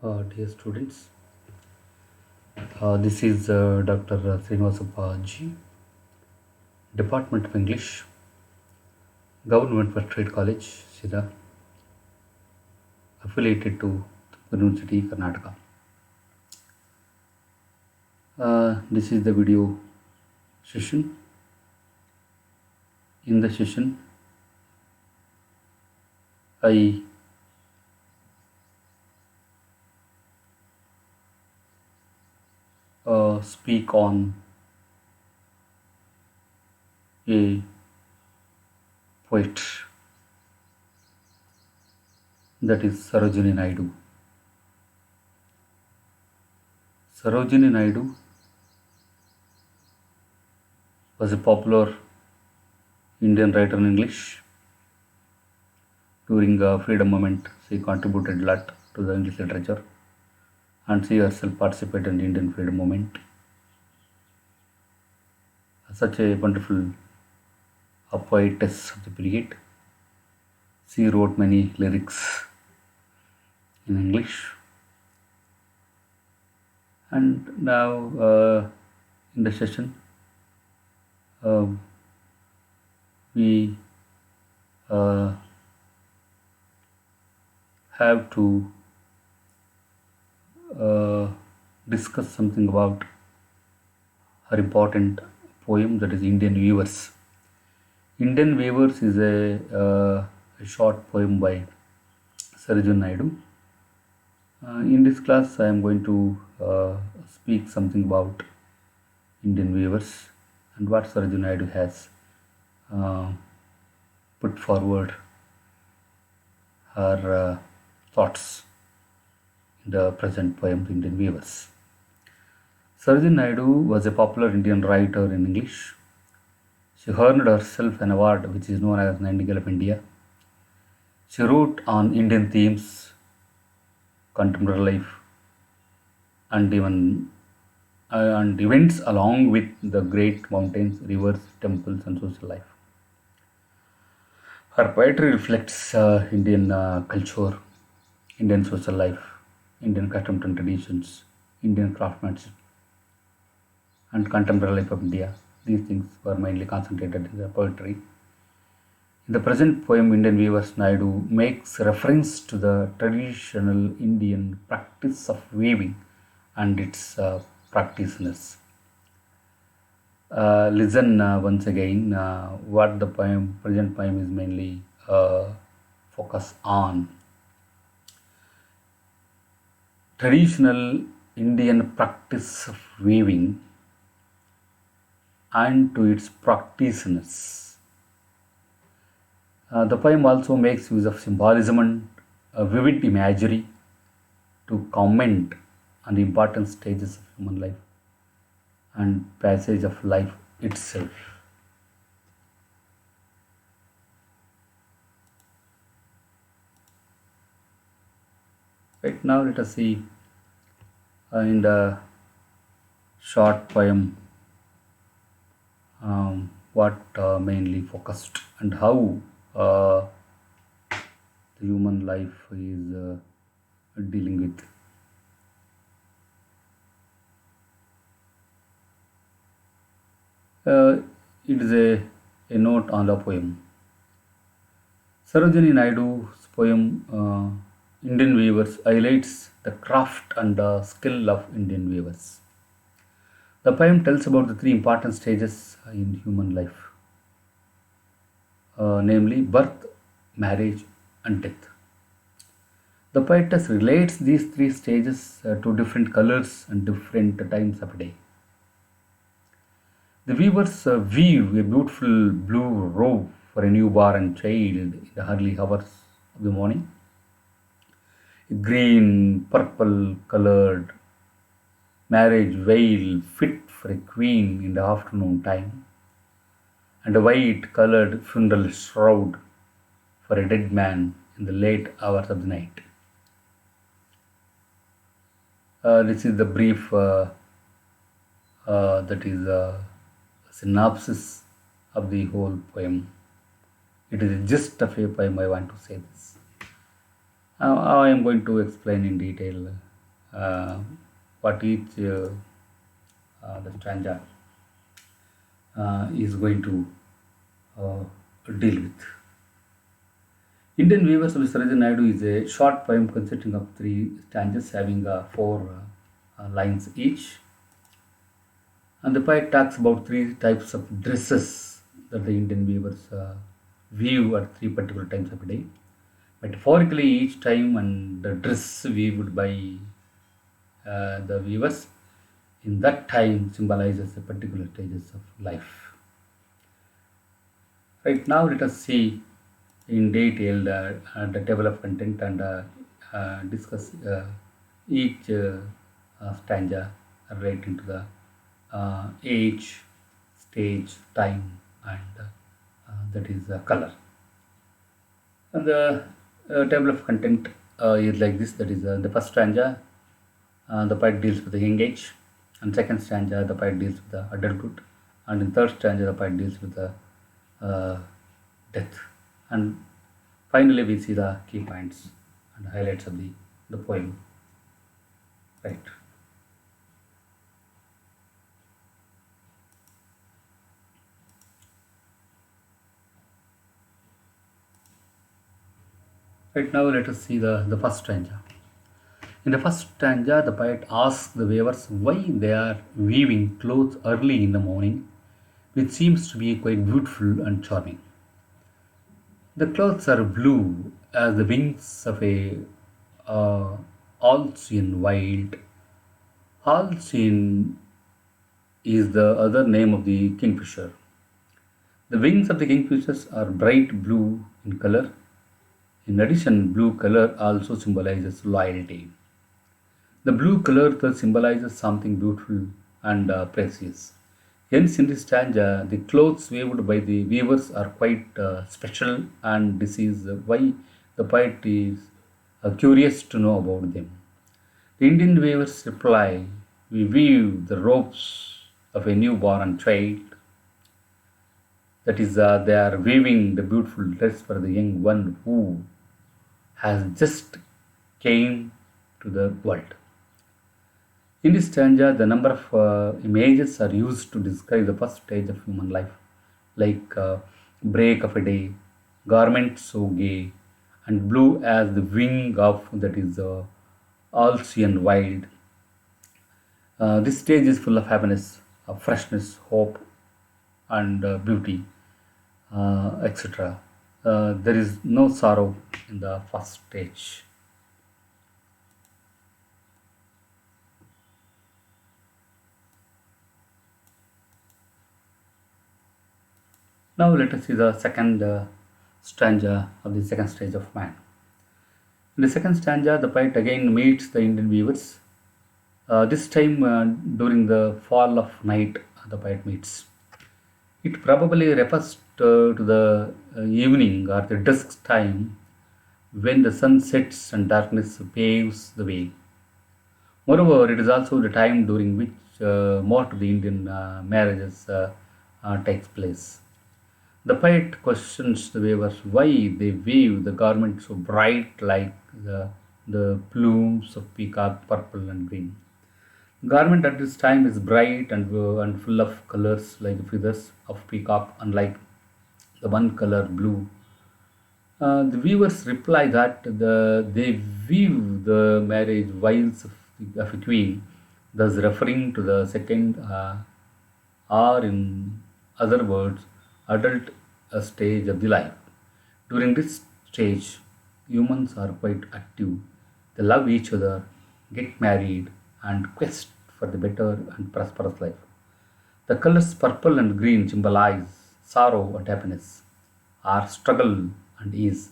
Dear students, this is Dr. Srinivasappa G, Department of English, Government First Trade College, Sida, affiliated to University, Karnataka. This is the video session. In the session, I speak on a poet, that is Sarojini Naidu. Sarojini Naidu was a popular Indian writer in English. During the freedom movement, she contributed a lot to the English literature, and she herself participated in the Indian freedom movement. Such a wonderful poetess of the period. She wrote many lyrics in English. And now in the session, we have to discuss something about her important poem, that is Indian Weavers. Indian Weavers is a short poem by Sarojini Naidu. In this class, I am going to speak something about Indian Weavers and what Sarojini Naidu has put forward her thoughts in the present poem Indian Weavers. Sarojini Naidu was a popular Indian writer in English. She earned herself an award which is known as Nightingale of India. She wrote on Indian themes, contemporary life, and even and events along with the great mountains, rivers, temples, and social life. Her poetry reflects Indian culture, Indian social life, Indian customs and traditions, Indian craftsmanship, and contemporary life of India. These things were mainly concentrated in the poetry. In the present poem, Indian Weavers, Naidu makes reference to the traditional Indian practice of weaving and its practitioners. Listen once again what the present poem is mainly focus on. Traditional Indian practice of weaving and to its practitioners. The poem also makes use of symbolism and vivid imagery to comment on the important stages of human life and passage of life itself. Right now, let us see in the short poem what mainly focused and how the human life is dealing with. It is a note on the poem. Sarojini Naidu's poem Indian Weavers highlights the craft and the skill of Indian weavers. The poem tells about the three important stages in human life, namely birth, marriage, and death. The poetess relates these three stages to different colors and different times of day. The weavers weave a beautiful blue robe for a newborn child in the early hours of the morning. A green, purple colored marriage veil fit for a queen in the afternoon time, and a white colored funeral shroud for a dead man in the late hours of the night. This is the brief that is synopsis of the whole poem. It is a gist of a poem, I want to say this. Now I am going to explain in detail uh, what each the stanza is going to uh, deal with. Indian Weavers of Sarojini Naidu is a short poem consisting of three stanzas having four lines each. And the poet talks about three types of dresses that the Indian weavers weave at three particular times of the day. Metaphorically, each time and the dress weaved by the weavers in that time symbolizes the particular stages of life. Right now, let us see in detail the table of content and discuss each stanza relating to the age, stage, time, and that is color. And the table of content is like this. That is the first stanza, the poet deals with the young age, and second stanza, the poet deals with the adulthood, and in third stanza, the poet deals with the uh, death. And finally, we see the key points and highlights of the poem. Right. Right now, let us see the first stanza. In the first stanza, the poet asks the weavers why they are weaving clothes early in the morning, which seems to be quite beautiful and charming. The clothes are blue as the wings of a uh, Alcyon wild. Alcyon is the other name of the kingfisher. The wings of the kingfishers are bright blue in color. In addition, blue color also symbolizes loyalty. The blue color thus symbolizes something beautiful and precious. Hence, in this stanza, the clothes weaved by the weavers are quite special, and this is why the poet is curious to know about them. The Indian weavers reply, we weave the robes of a newborn child. That is, they are weaving the beautiful dress for the young one who has just came to the world. In this stanza, the number of images are used to describe the first stage of human life, like break of a day, garment so gay, and blue as the wing of that is Alcyon wild. This stage is full of happiness, freshness, hope, and beauty, etc. There is no sorrow in the first stage. Now let us see the second stanza of the second stage of man. In the second stanza, the poet again meets the Indian weavers. This time during the fall of night, the poet meets. It probably refers to the evening or the dusk time when the sun sets and darkness paves the way. Moreover, it is also the time during which most of the Indian marriages takes place. The poet questions the weavers why they weave the garment so bright like the plumes of peacock, purple and green. Garment at this time is bright and full of colors like feathers of peacock, unlike the one color blue. The weavers reply that they weave the marriage vows of a queen, thus referring to the second or in other words, adult stage of the life. During this stage, humans are quite active. They love each other, get married, and quest for the better and prosperous life. The colors purple and green symbolize sorrow and happiness, or struggle and ease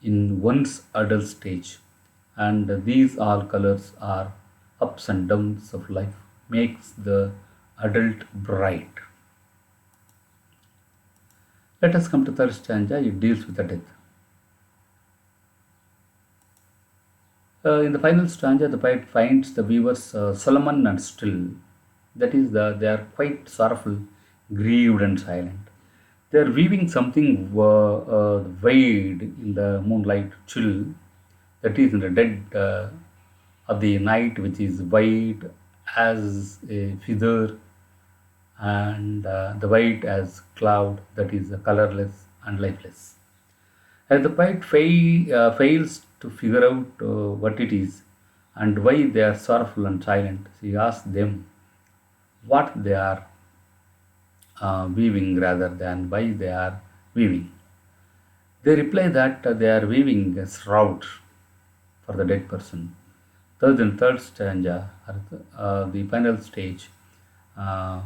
in one's adult stage. And these all colors are ups and downs of life, makes the adult bright. Let us come to third stanza, it deals with the death. In the final stanza, the poet finds the weavers solemn and still. That is, they are quite sorrowful, grieved, and silent. They are weaving something wide in the moonlight chill, that is, in the dead of the night, which is white as a feather, and the white as cloud that is colorless and lifeless. As the poet fails to figure out what it is and why they are sorrowful and silent, she asks them what they are weaving rather than why they are weaving. They reply that they are weaving a shroud for the dead person. Third and third stanza, or the final stage, uh,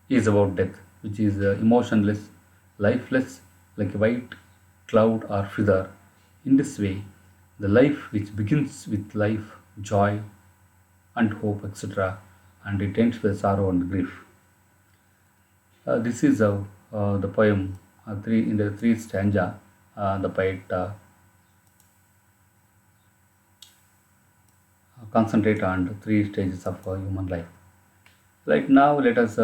is about death, which is emotionless, lifeless, like a white cloud or feather. In this way, the life which begins with life, joy, and hope, etc., and it ends with sorrow and grief. This is the poem. Three in the three stanza, the poet concentrate on the three stages of human life. Right now, let us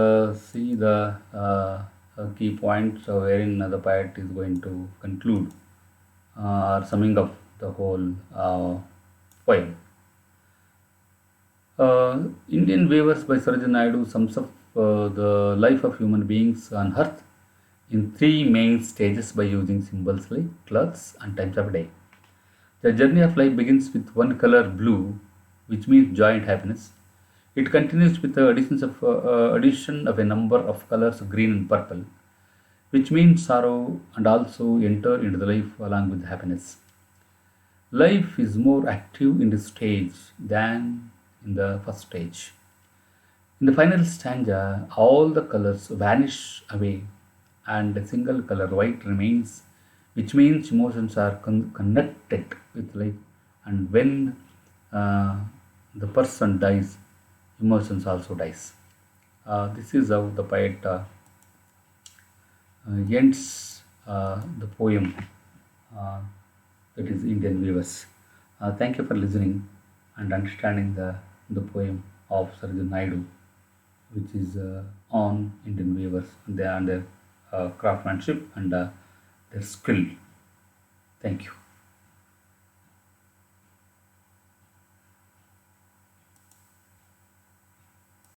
see the key points wherein the poet is going to conclude or summing up the whole poem. Indian Weavers by Sarojini Naidu sums up the life of human beings on earth in three main stages by using symbols like clothes and times of day. The journey of life begins with one color blue, which means joy and happiness. It continues with the addition of a number of colors green and purple, which means sorrow and also enter into the life along with happiness. Life is more active in this stage than in the first stage. In the final stanza, all the colors vanish away and a single color white remains, which means emotions are connected with life. And when uh, the person dies, emotions also dies. This is how the poet ends the poem uh, that is Indian Weavers. Thank you for listening and understanding the poem of Sarojini Naidu, which is on Indian Weavers and their craftsmanship and their skill. Thank you.